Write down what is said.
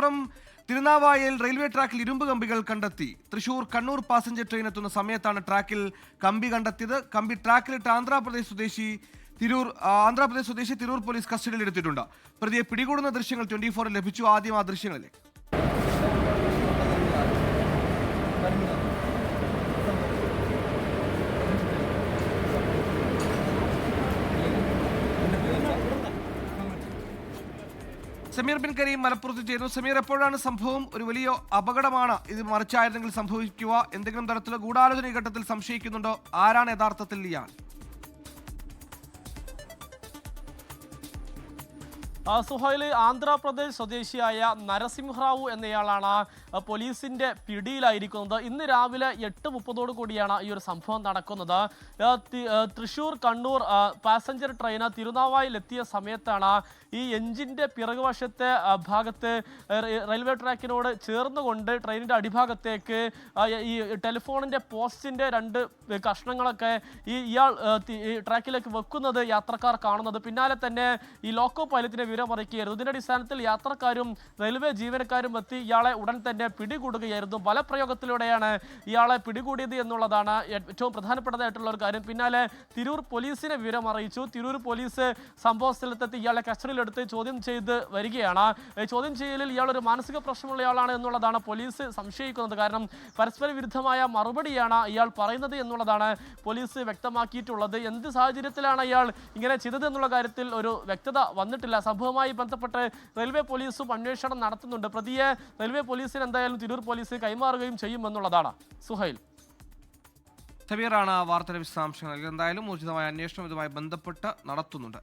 Malappuram തിരുനാവായയിൽ railway ട്രാക്കിൽ ഇരുമ്പ് കമ്പികൾ കണ്ടെത്തി. തൃശൂർ കണ്ണൂർ പാസഞ്ചർ ട്രെയിൻ എത്തുന്ന സമയത്താണ് ട്രാക്കിൽ കമ്പി കണ്ടെത്തിയത്. കമ്പി ട്രാക്കിലിട്ട് ആന്ധ്രാപ്രദേശ് സ്വദേശി തിരൂർ പോലീസ് കസ്റ്റഡിയിലെടുത്തിട്ടുണ്ട്. പ്രതിയെ പിടികൂടുന്ന ദൃശ്യങ്ങൾ 24 ലഭിച്ചു. ആദ്യം ആ ദൃശ്യങ്ങളിലേക്ക്. സമീർ ബിൻ കരീം മലപ്പുറത്ത് ചേരുന്നു. സമീർ, എപ്പോഴാണ് സംഭവം? ഒരു വലിയ അപകടമാണ് ഇത്, മറിച്ചായിരുന്നെങ്കിൽ സംഭവിക്കുക? എന്തെങ്കിലും തരത്തിലുള്ള ഗൂഢാലോചന ഘട്ടത്തിൽ സംശയിക്കുന്നുണ്ടോ? ആരാണ് യഥാർത്ഥത്തിൽ ഇയാൾ? സുഹൈൽ, ആന്ധ്രാപ്രദേശ് സ്വദേശിയായ നരസിംഹറാവു എന്നയാളാണ് പോലീസിന്റെ പിടിയിലായിരിക്കുന്നത്. ഇന്ന് രാവിലെ 8:30 കൂടിയാണ് ഈ ഒരു സംഭവം നടക്കുന്നത്. തൃശൂർ കണ്ണൂർ പാസഞ്ചർ ട്രെയിൻ തിരുനാവായിൽ എത്തിയ സമയത്താണ് ഈ എഞ്ചിന്റെ പിറകുവശത്തെ ഭാഗത്ത് റെയിൽവേ ട്രാക്കിനോട് ചേർന്നുകൊണ്ട് ട്രെയിനിന്റെ അടിഭാഗത്തേക്ക് ഈ ടെലിഫോണിന്റെ പോസ്റ്റിന്റെ 2 കഷ്ണങ്ങളൊക്കെ ഇയാൾ ട്രാക്കിലേക്ക് വെക്കുന്നത് യാത്രക്കാർ കാണുന്നത്. പിന്നാലെ തന്നെ ഈ ലോക്കോ പൈലറ്റിനെ വിവരമറിയിക്കുകയായിരുന്നു. ഇതിന്റെ അടിസ്ഥാനത്തിൽ യാത്രക്കാരും റെയിൽവേ ജീവനക്കാരും എത്തി ഇയാളെ ഉടൻ തന്നെ പിടികൂടുകയായിരുന്നു. ബലപ്രയോഗത്തിലൂടെയാണ് ഇയാളെ പിടികൂടിയത് എന്നുള്ളതാണ് ഏറ്റവും പ്രധാനപ്പെട്ടതായിട്ടുള്ള ഒരു കാര്യം. പിന്നാലെ തിരൂർ പോലീസിനെ വിവരം അറിയിച്ചു. തിരൂർ പോലീസ് സംഭവ സ്ഥലത്തെത്തി ഇയാളെ കസ്റ്റഡിയിലെടുത്ത് ചോദ്യം ചെയ്ത് വരികയാണ്. ചോദ്യം ചെയ്യലിൽ ഇയാൾ ഒരു മാനസിക പ്രശ്നമുള്ളയാളാണ് എന്നുള്ളതാണ് പോലീസ് സംശയിക്കുന്നത്. കാരണം പരസ്പര വിരുദ്ധമായ മറുപടിയാണ് ഇയാൾ പറയുന്നത് എന്നുള്ളതാണ് പോലീസ് വ്യക്തമാക്കിയിട്ടുള്ളത്. എന്ത് സാഹചര്യത്തിലാണ് ഇയാൾ ഇങ്ങനെ ചെയ്തത് എന്നുള്ള കാര്യത്തിൽ ഒരു വ്യക്തത വന്നിട്ടില്ല. സംഭവവുമായി ബന്ധപ്പെട്ട് റെയിൽവേ പോലീസും അന്വേഷണം നടത്തുന്നുണ്ട്. പ്രതിയെ റെയിൽവേ പോലീസിന് എന്തായാലും തിരൂർ പോലീസ് കൈമാറുകയും ചെയ്യുമെന്നുള്ളതാണ്. സുഹൈൽ, സമീറാണ് വാർത്തയുടെ വിശദാംശങ്ങൾ. എന്തായാലും ഊർജിതമായ അന്വേഷണം ഇതുമായി ബന്ധപ്പെട്ട് നടത്തുന്നുണ്ട്.